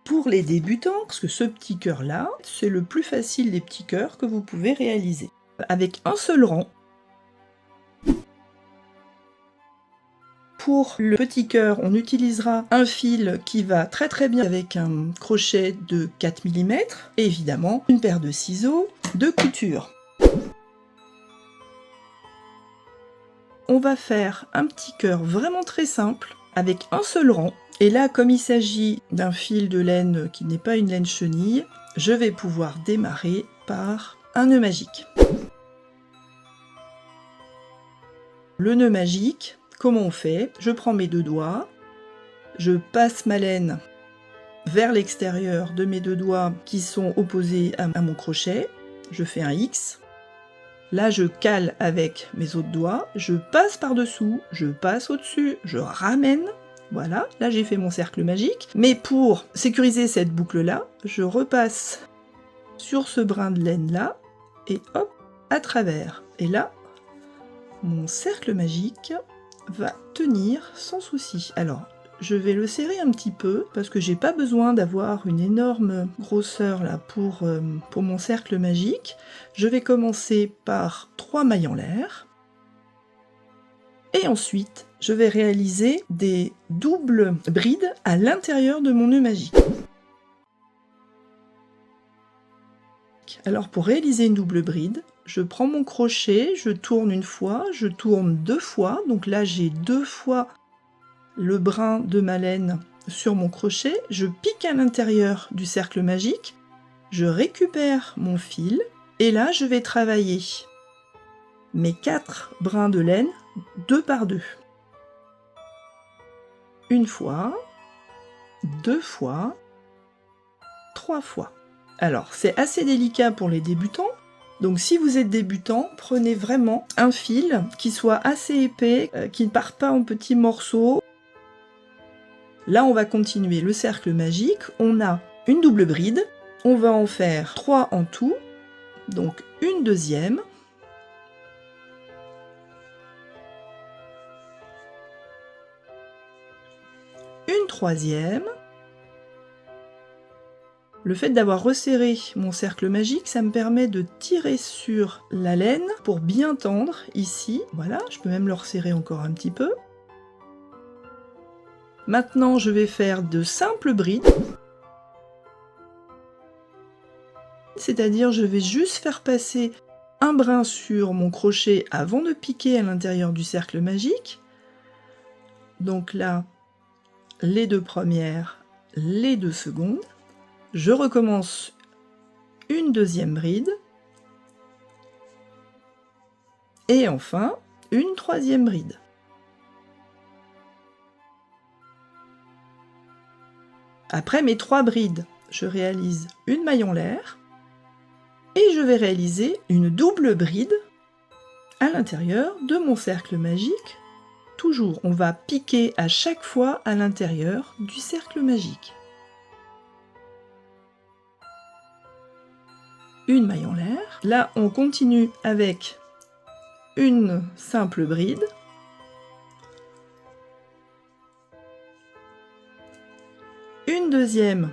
pour les débutants, parce que ce petit cœur-là, c'est le plus facile des petits cœurs que vous pouvez réaliser. Avec un seul rang, pour le petit cœur, on utilisera un fil qui va très très bien avec un crochet de 4 mm et évidemment une paire de ciseaux de couture. On va faire un petit cœur vraiment très simple avec un seul rang. Et là, comme il s'agit d'un fil de laine qui n'est pas une laine chenille, je vais pouvoir démarrer par un nœud magique. Le nœud magique, comment on fait? Je prends mes deux doigts, je passe ma laine vers l'extérieur de mes deux doigts qui sont opposés à mon crochet, je fais un X. Là, je cale avec mes autres doigts, je passe par-dessous, je passe au-dessus, je ramène. Voilà, là j'ai fait mon cercle magique. Mais pour sécuriser cette boucle-là, je repasse sur ce brin de laine-là, et hop, à travers. Et là, mon cercle magique va tenir sans souci. Alors, je vais le serrer un petit peu, parce que j'ai pas besoin d'avoir une énorme grosseur là pour mon cercle magique. Je vais commencer par 3 mailles en l'air. Et ensuite, je vais réaliser des doubles brides à l'intérieur de mon nœud magique. Alors pour réaliser une double bride, je prends mon crochet, je tourne une fois, je tourne deux fois. Donc là, j'ai deux fois le brin de ma laine sur mon crochet. Je pique à l'intérieur du cercle magique, je récupère mon fil et là, je vais travailler mes 4 brins de laine 2 par 2. Une fois, 2 fois, 3 fois. Alors, c'est assez délicat pour les débutants. Donc si vous êtes débutant, prenez vraiment un fil qui soit assez épais, qui ne part pas en petits morceaux. Là, on va continuer le cercle magique. On a une double bride. On va en faire 3 en tout. Donc une deuxième. Une troisième. Le fait d'avoir resserré mon cercle magique, ça me permet de tirer sur la laine pour bien tendre ici. Voilà, je peux même le resserrer encore un petit peu. Maintenant, je vais faire de simples brides. C'est-à-dire, je vais juste faire passer un brin sur mon crochet avant de piquer à l'intérieur du cercle magique. Donc là, les 2 premières, les 2 secondes. Je recommence une deuxième bride. Et enfin, une troisième bride. Après mes 3 brides, je réalise une maille en l'air. Et je vais réaliser une double bride à l'intérieur de mon cercle magique. Toujours, on va piquer à chaque fois à l'intérieur du cercle magique. Une maille en l'air. Là, on continue avec une simple bride. Une deuxième.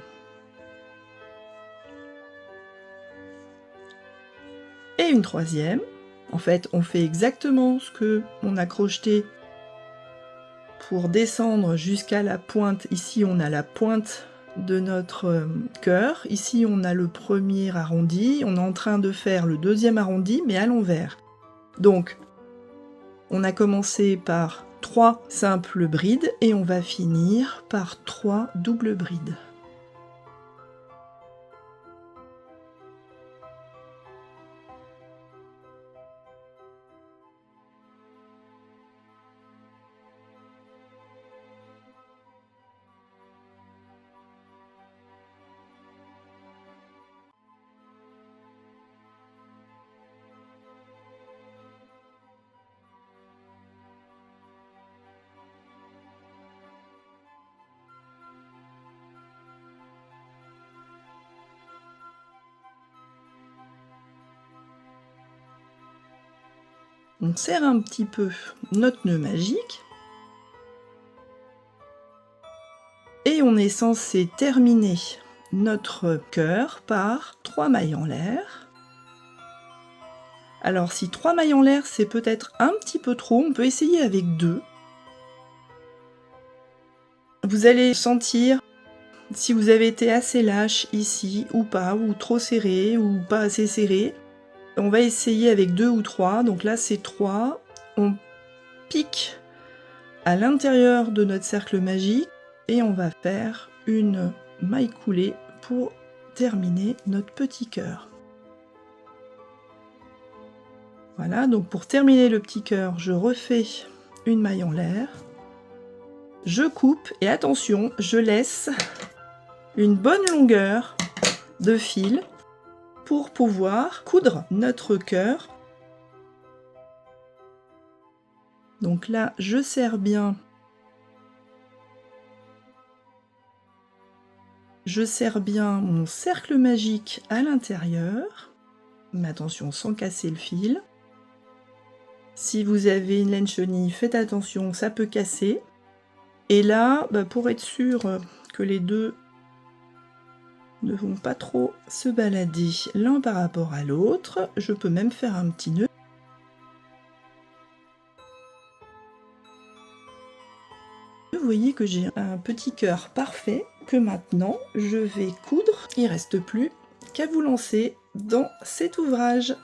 Et une troisième. En fait, on fait exactement ce que on a crocheté pour descendre jusqu'à la pointe. Ici, on a la pointe de notre cœur. Ici, on a le premier arrondi. On est en train de faire le deuxième arrondi, mais à l'envers. Donc, on a commencé par 3 simples brides et on va finir par 3 doubles brides. On serre un petit peu notre nœud magique. Et on est censé terminer notre cœur par 3 mailles en l'air. Alors si 3 mailles en l'air c'est peut-être un petit peu trop, on peut essayer avec 2. Vous allez sentir si vous avez été assez lâche ici ou pas, ou trop serré ou pas assez serré. On va essayer avec 2 ou 3, donc là c'est 3. On pique à l'intérieur de notre cercle magique et on va faire une maille coulée pour terminer notre petit cœur. Voilà, donc pour terminer le petit cœur, je refais une maille en l'air. Je coupe et attention, je laisse une bonne longueur de fil pour pouvoir coudre notre cœur. Donc là, je serre bien. Je serre bien mon cercle magique à l'intérieur, mais attention sans casser le fil. Si vous avez une laine chenille, faites attention, ça peut casser. Et là, pour être sûr que les deux ne vont pas trop se balader l'un par rapport à l'autre, je peux même faire un petit nœud. Vous voyez que j'ai un petit cœur parfait que maintenant je vais coudre. Il ne reste plus qu'à vous lancer dans cet ouvrage.